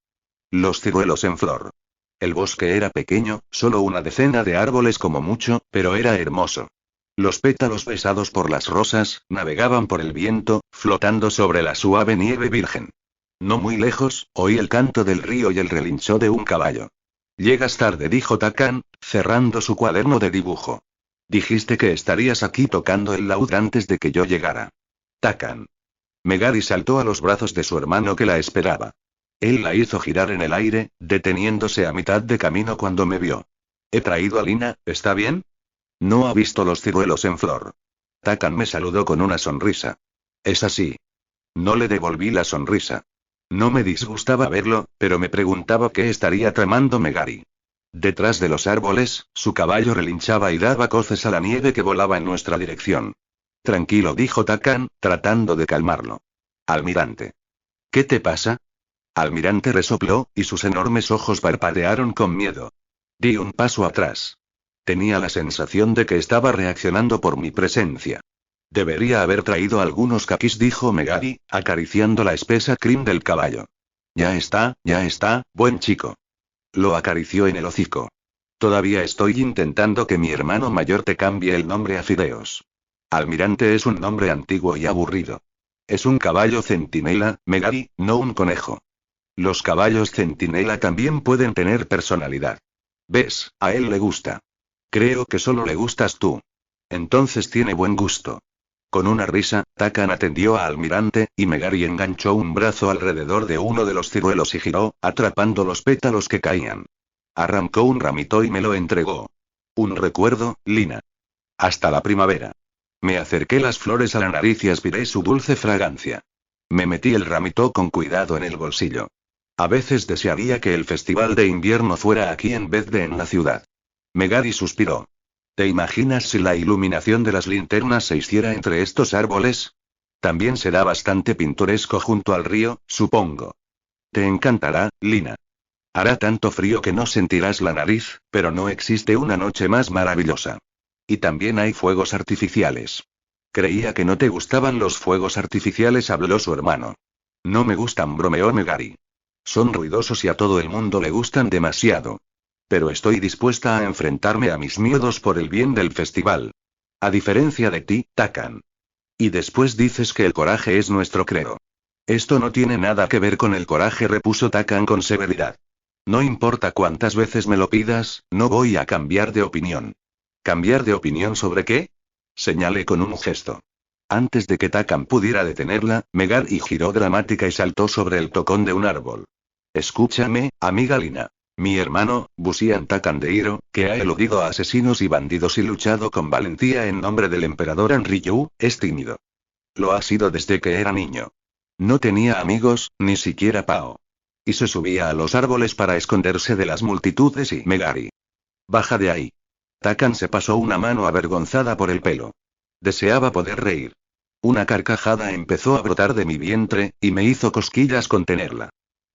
Speaker 1: Los ciruelos en flor. El bosque era pequeño, solo una decena de árboles como mucho, pero era hermoso. Los pétalos besados por las rosas, navegaban por el viento, flotando sobre la suave nieve virgen. No muy lejos, oí el canto del río y el relincho de un caballo. Llegas tarde, dijo Takan, cerrando su cuaderno de dibujo. Dijiste que estarías aquí tocando el laúd antes de que yo llegara. Takan. Megari saltó a los brazos de su hermano que la esperaba. Él la hizo girar en el aire, deteniéndose a mitad de camino cuando me vio. He traído a Lina, ¿está bien? No ha visto los ciruelos en flor. Takan me saludó con una sonrisa. Es así. No le devolví la sonrisa. No me disgustaba verlo, pero me preguntaba qué estaría tramando Megari. Detrás de los árboles, su caballo relinchaba y daba coces a la nieve que volaba en nuestra dirección. Tranquilo, dijo Takan, tratando de calmarlo. Almirante. ¿Qué te pasa? Almirante resopló, y sus enormes ojos parpadearon con miedo. Di un paso atrás. Tenía la sensación de que estaba reaccionando por mi presencia. Debería haber traído algunos caquis, dijo Megari, acariciando la espesa crin del caballo. Ya está, buen chico. Lo acarició en el hocico. Todavía estoy intentando que mi hermano mayor te cambie el nombre a Fideos. Almirante es un nombre antiguo y aburrido. Es un caballo centinela, Megari, no un conejo. Los caballos centinela también pueden tener personalidad. ¿Ves? A él le gusta. Creo que solo le gustas tú. Entonces tiene buen gusto. Con una risa, Takan atendió a Almirante, y Megari enganchó un brazo alrededor de uno de los ciruelos y giró, atrapando los pétalos que caían. Arrancó un ramito y me lo entregó. Un recuerdo, Lina. Hasta la primavera. Me acerqué las flores a la nariz y aspiré su dulce fragancia. Me metí el ramito con cuidado en el bolsillo. A veces desearía que el festival de invierno fuera aquí en vez de en la ciudad. Megari suspiró. ¿Te imaginas si la iluminación de las linternas se hiciera entre estos árboles? También será bastante pintoresco junto al río, supongo. Te encantará, Lina. Hará tanto frío que no sentirás la nariz, pero no existe una noche más maravillosa. Y también hay fuegos artificiales. Creía que no te gustaban los fuegos artificiales, habló su hermano. No me gustan, bromeó Megari. Son ruidosos y a todo el mundo le gustan demasiado. Pero estoy dispuesta a enfrentarme a mis miedos por el bien del festival. A diferencia de ti, Takan. Y después dices que el coraje es nuestro credo. Esto no tiene nada que ver con el coraje, repuso Takan con severidad. No importa cuántas veces me lo pidas, no voy a cambiar de opinión. ¿Cambiar de opinión sobre qué? Señalé con un gesto. Antes de que Takan pudiera detenerla, Megari giró dramática y saltó sobre el tocón de un árbol. Escúchame, amiga Lina. Mi hermano, Busian Takan de Hiro, que ha eludido a asesinos y bandidos y luchado con valentía en nombre del emperador Enryu, es tímido. Lo ha sido desde que era niño. No tenía amigos, ni siquiera Pao. Y se subía a los árboles para esconderse de las multitudes y Megari. Baja de ahí. Takan se pasó una mano avergonzada por el pelo. Deseaba poder reír. Una carcajada empezó a brotar de mi vientre, y me hizo cosquillas contenerla.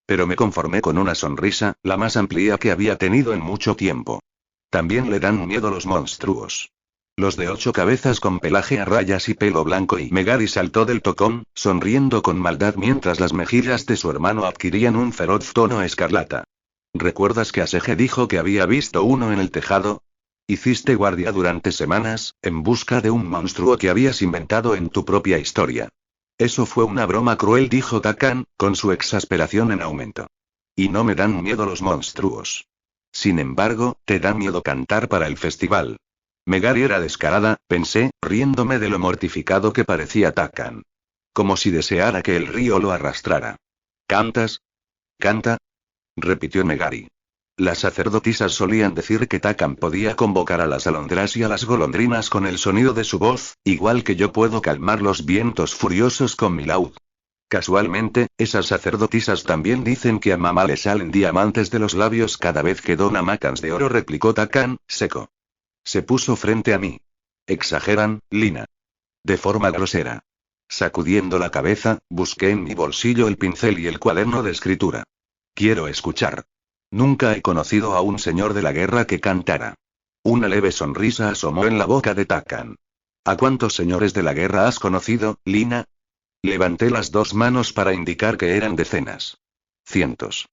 Speaker 1: Pero me conformé con una sonrisa, la más amplia que había tenido en mucho tiempo. También le dan miedo los monstruos. Los de 8 cabezas con pelaje a rayas y pelo blanco, y Megari saltó del tocón, sonriendo con maldad mientras las mejillas de su hermano adquirían un feroz tono escarlata. ¿Recuerdas que Asege dijo que había visto uno en el tejado? Hiciste guardia durante semanas, en busca de un monstruo que habías inventado en tu propia historia. Eso fue una broma cruel, dijo Takan, con su exasperación en aumento. Y no me dan miedo los monstruos. Sin embargo, te da miedo cantar para el festival. Megari era descarada, pensé, riéndome de lo mortificado que parecía Takan. Como si deseara que el río lo arrastrara. ¿Cantas? ¿Canta? Repitió Megari. Las sacerdotisas solían decir que Takan podía convocar a las alondras y a las golondrinas con el sonido de su voz, igual que yo puedo calmar los vientos furiosos con mi laúd. Casualmente, esas sacerdotisas también dicen que a mamá le salen diamantes de los labios cada vez que dona macans de oro, replicó Takan, seco. Se puso frente a mí. Exageran, Lina. De forma grosera. Sacudiendo la cabeza, busqué en mi bolsillo el pincel y el cuaderno de escritura. Quiero escuchar. Nunca he conocido a un señor de la guerra que cantara. Una leve sonrisa asomó en la boca de Takan. ¿A cuántos señores de la guerra has conocido, Lina? Levanté las dos manos para indicar que eran decenas. Cientos.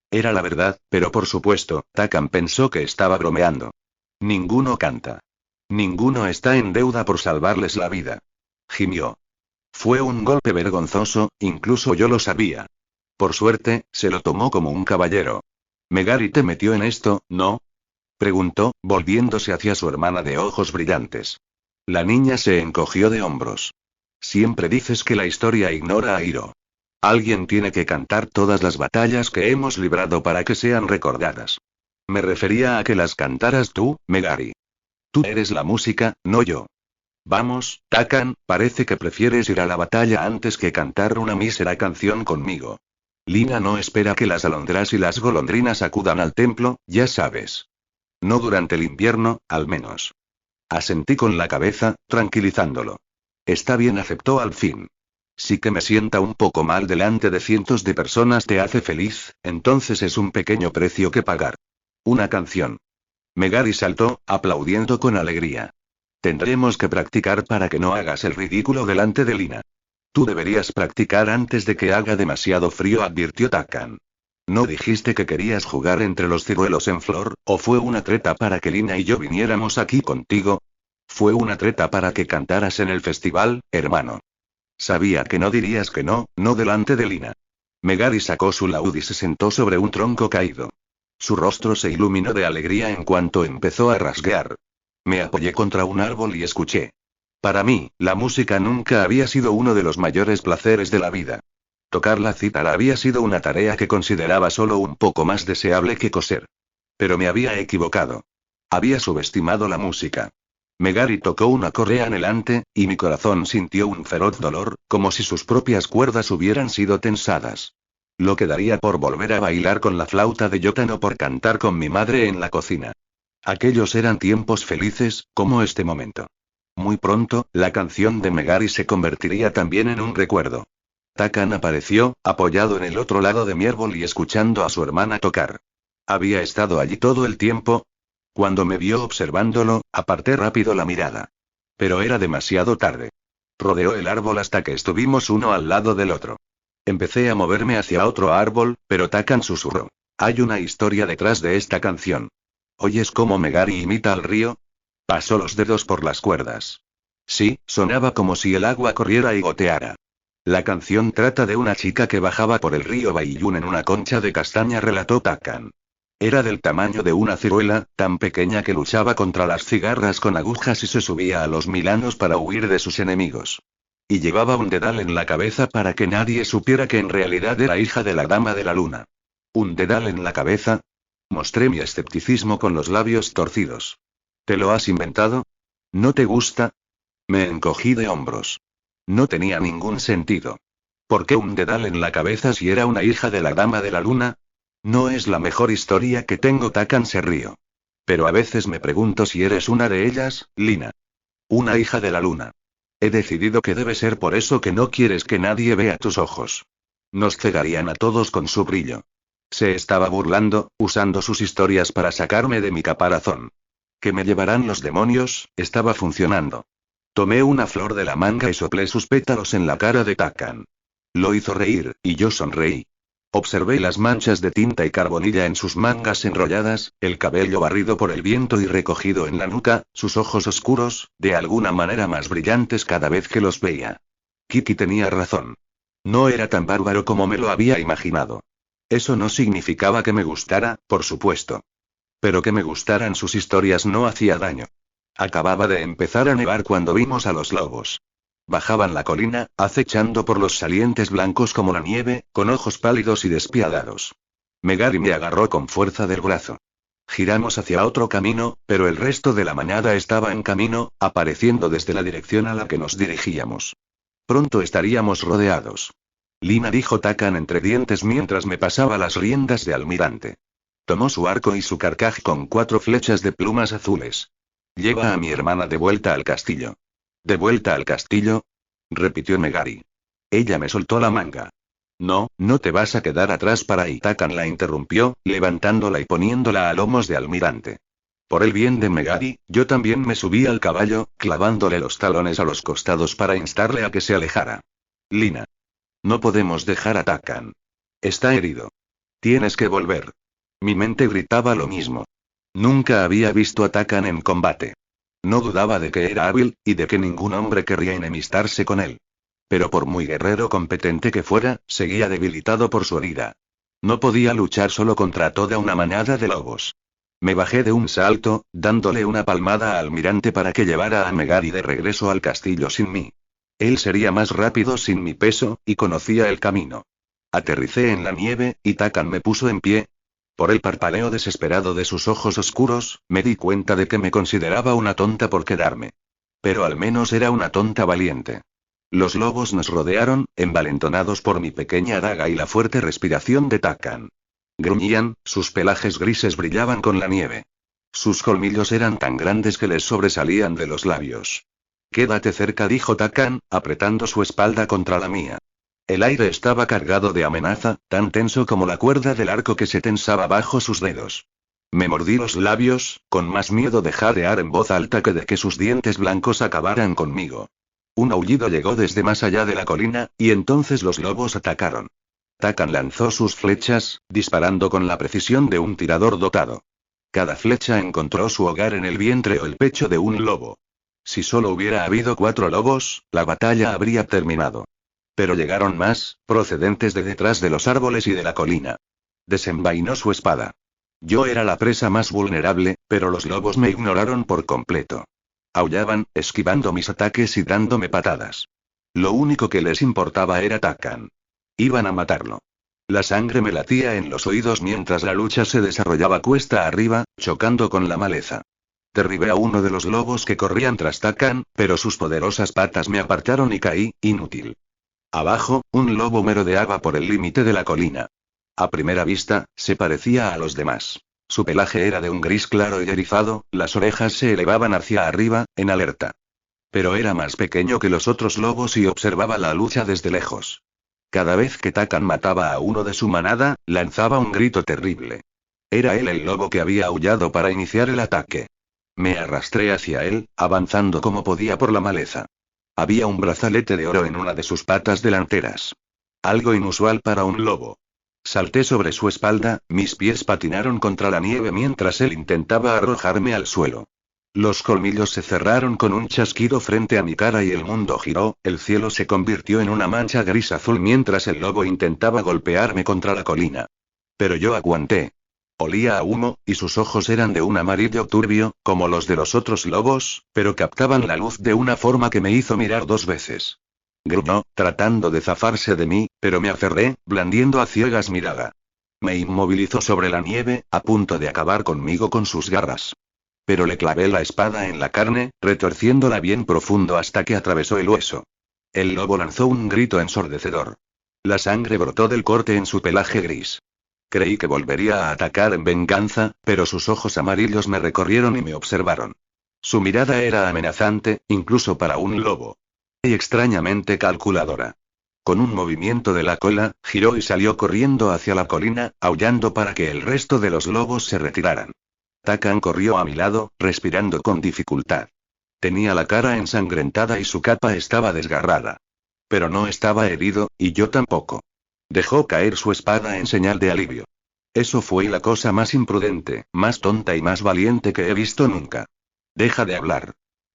Speaker 1: Era la verdad, pero por supuesto, Takan pensó que estaba bromeando. Ninguno canta. Ninguno está en deuda por salvarles la vida. Gimió. Fue un golpe vergonzoso, incluso yo lo sabía. Por suerte, se lo tomó como un caballero. Megari te metió en esto, ¿no? Preguntó, volviéndose hacia su hermana de ojos brillantes. La niña se encogió de hombros. Siempre dices que la historia ignora a Hiro. Alguien tiene que cantar todas las batallas que hemos librado para que sean recordadas. Me refería a que las cantaras tú, Megari. Tú eres la música, no yo. Vamos, Takan, parece que prefieres ir a la batalla antes que cantar una mísera canción conmigo. Lina no espera que las alondras y las golondrinas acudan al templo, ya sabes. No durante el invierno, al menos. Asentí con la cabeza, tranquilizándolo. Está bien, aceptó al fin. Sí que me sienta un poco mal delante de cientos de personas te hace feliz, entonces es un pequeño precio que pagar. Una canción. Megari saltó, aplaudiendo con alegría. Tendremos que practicar para que no hagas el ridículo delante de Lina. Tú deberías practicar antes de que haga demasiado frío, advirtió Takan. ¿No dijiste que querías jugar entre los ciruelos en flor, o fue una treta para que Lina y yo viniéramos aquí contigo? Fue una treta para que cantaras en el festival, hermano. Sabía que no dirías que no, no delante de Lina. Megari sacó su laúd y se sentó sobre un tronco caído. Su rostro se iluminó de alegría en cuanto empezó a rasguear. Me apoyé contra un árbol y escuché. Para mí, la música nunca había sido uno de los mayores placeres de la vida. Tocar la cítara había sido una tarea que consideraba solo un poco más deseable que coser. Pero me había equivocado. Había subestimado la música. Megari tocó una correa anhelante, y mi corazón sintió un feroz dolor, como si sus propias cuerdas hubieran sido tensadas. Lo que daría por volver a bailar con la flauta de Yotan o por cantar con mi madre en la cocina. Aquellos eran tiempos felices, como este momento. Muy pronto, la canción de Megari se convertiría también en un recuerdo. Takan apareció, apoyado en el otro lado de mi árbol y escuchando a su hermana tocar. ¿Había estado allí todo el tiempo? Cuando me vio observándolo, aparté rápido la mirada. Pero era demasiado tarde. Rodeó el árbol hasta que estuvimos uno al lado del otro. Empecé a moverme hacia otro árbol, pero Takan susurró. Hay una historia detrás de esta canción. ¿Oyes cómo Megari imita al río? Pasó los dedos por las cuerdas. Sí, sonaba como si el agua corriera y goteara. La canción trata de una chica que bajaba por el río Baiyun en una concha de castaña, relató Takan. Era del tamaño de una ciruela, tan pequeña que luchaba contra las cigarras con agujas y se subía a los milanos para huir de sus enemigos. Y llevaba un dedal en la cabeza para que nadie supiera que en realidad era hija de la Dama de la Luna. ¿Un dedal en la cabeza? Mostré mi escepticismo con los labios torcidos. ¿Te lo has inventado? ¿No te gusta? Me encogí de hombros. No tenía ningún sentido. ¿Por qué un dedal en la cabeza si era una hija de la Dama de la Luna? No es la mejor historia que tengo, Takan se rió. Pero a veces me pregunto si eres una de ellas, Lina. Una hija de la Luna. He decidido que debe ser por eso que no quieres que nadie vea tus ojos. Nos cegarían a todos con su brillo. Se estaba burlando, usando sus historias para sacarme de mi caparazón. ¿Que me llevarán los demonios? Estaba funcionando. Tomé una flor de la manga y soplé sus pétalos en la cara de Takan. Lo hizo reír, y yo sonreí. Observé las manchas de tinta y carbonilla en sus mangas enrolladas, el cabello barrido por el viento y recogido en la nuca, sus ojos oscuros, de alguna manera más brillantes cada vez que los veía. Kiki tenía razón. No era tan bárbaro como me lo había imaginado. Eso no significaba que me gustara, por supuesto. Pero que me gustaran sus historias no hacía daño. Acababa de empezar a nevar cuando vimos a los lobos. Bajaban la colina, acechando por los salientes blancos como la nieve, con ojos pálidos y despiadados. Megari me agarró con fuerza del brazo. Giramos hacia otro camino, pero el resto de la manada estaba en camino, apareciendo desde la dirección a la que nos dirigíamos. Pronto estaríamos rodeados. Lina, dijo Takan entre dientes mientras me pasaba las riendas de almirante. Tomó su arco y su carcaj con 4 flechas de plumas azules. Lleva a mi hermana de vuelta al castillo. ¿De vuelta al castillo?, repitió Megari. Ella me soltó la manga. No, no te vas a quedar atrás para ahí. Takan la interrumpió, levantándola y poniéndola a lomos de almirante. Por el bien de Megari, yo también me subí al caballo, clavándole los talones a los costados para instarle a que se alejara. Lina. No podemos dejar a Takan. Está herido. Tienes que volver. Mi mente gritaba lo mismo. Nunca había visto a Takan en combate. No dudaba de que era hábil, y de que ningún hombre querría enemistarse con él. Pero por muy guerrero competente que fuera, seguía debilitado por su herida. No podía luchar solo contra toda una manada de lobos. Me bajé de un salto, dándole una palmada al almirante para que llevara a Megari de regreso al castillo sin mí. Él sería más rápido sin mi peso, y conocía el camino. Aterricé en la nieve, y Takan me puso en pie. Por el parpaleo desesperado de sus ojos oscuros, me di cuenta de que me consideraba una tonta por quedarme. Pero al menos era una tonta valiente. Los lobos nos rodearon, envalentonados por mi pequeña daga y la fuerte respiración de Takan. Gruñían, sus pelajes grises brillaban con la nieve. Sus colmillos eran tan grandes que les sobresalían de los labios. Quédate cerca, dijo Takan, apretando su espalda contra la mía. El aire estaba cargado de amenaza, tan tenso como la cuerda del arco que se tensaba bajo sus dedos. Me mordí los labios, con más miedo de jadear en voz alta que de que sus dientes blancos acabaran conmigo. Un aullido llegó desde más allá de la colina, y entonces los lobos atacaron. Takan lanzó sus flechas, disparando con la precisión de un tirador dotado. Cada flecha encontró su hogar en el vientre o el pecho de un lobo. Si solo hubiera habido 4 lobos, la batalla habría terminado. Pero llegaron más, procedentes de detrás de los árboles y de la colina. Desenvainó su espada. Yo era la presa más vulnerable, pero los lobos me ignoraron por completo. Aullaban, esquivando mis ataques y dándome patadas. Lo único que les importaba era Takan. Iban a matarlo. La sangre me latía en los oídos mientras la lucha se desarrollaba cuesta arriba, chocando con la maleza. Derribé a uno de los lobos que corrían tras Takan, pero sus poderosas patas me apartaron y caí, inútil. Abajo, un lobo merodeaba por el límite de la colina. A primera vista, se parecía a los demás. Su pelaje era de un gris claro y erizado, las orejas se elevaban hacia arriba, en alerta. Pero era más pequeño que los otros lobos y observaba la lucha desde lejos. Cada vez que Takan mataba a uno de su manada, lanzaba un grito terrible. Era él el lobo que había aullado para iniciar el ataque. Me arrastré hacia él, avanzando como podía por la maleza. Había un brazalete de oro en una de sus patas delanteras. Algo inusual para un lobo. Salté sobre su espalda, mis pies patinaron contra la nieve mientras él intentaba arrojarme al suelo. Los colmillos se cerraron con un chasquido frente a mi cara y el mundo giró, el cielo se convirtió en una mancha gris azul mientras el lobo intentaba golpearme contra la colina. Pero yo aguanté. Olía a humo, y sus ojos eran de un amarillo turbio, como los de los otros lobos, pero captaban la luz de una forma que me hizo mirar 2 veces. Gruñó, tratando de zafarse de mí, pero me aferré, blandiendo a ciegas mi daga. Me inmovilizó sobre la nieve, a punto de acabar conmigo con sus garras. Pero le clavé la espada en la carne, retorciéndola bien profundo hasta que atravesó el hueso. El lobo lanzó un grito ensordecedor. La sangre brotó del corte en su pelaje gris. Creí que volvería a atacar en venganza, pero sus ojos amarillos me recorrieron y me observaron. Su mirada era amenazante, incluso para un lobo. Y extrañamente calculadora. Con un movimiento de la cola, giró y salió corriendo hacia la colina, aullando para que el resto de los lobos se retiraran. Takan corrió a mi lado, respirando con dificultad. Tenía la cara ensangrentada y su capa estaba desgarrada. Pero no estaba herido, y yo tampoco. Dejó caer su espada en señal de alivio. Eso fue la cosa más imprudente, más tonta y más valiente que he visto nunca. Deja de hablar.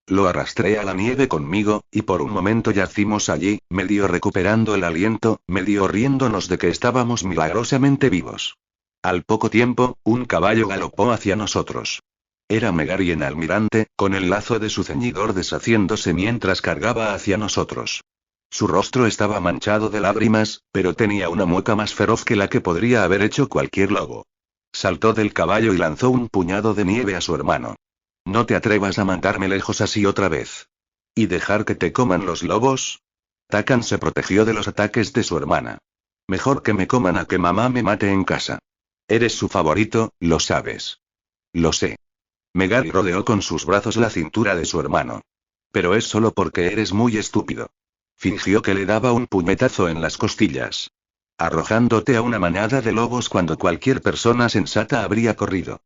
Speaker 1: Lo arrastré a la nieve conmigo, y por un momento yacimos allí, medio recuperando el aliento, medio riéndonos de que estábamos milagrosamente vivos. Al poco tiempo, un caballo galopó hacia nosotros. Era Megari en almirante, con el lazo de su ceñidor deshaciéndose mientras cargaba hacia nosotros. Su rostro estaba manchado de lágrimas, pero tenía una mueca más feroz que la que podría haber hecho cualquier lobo. Saltó del caballo y lanzó un puñado de nieve a su hermano. No te atrevas a mandarme lejos así otra vez. ¿Y dejar que te coman los lobos? Takan se protegió de los ataques de su hermana. Mejor que me coman a que mamá me mate en casa. Eres su favorito, lo sabes. Lo sé. Megari rodeó con sus brazos la cintura de su hermano. Pero es solo porque eres muy estúpido. Fingió que le daba un puñetazo en las costillas. Arrojándote a una manada de lobos cuando cualquier persona sensata habría corrido.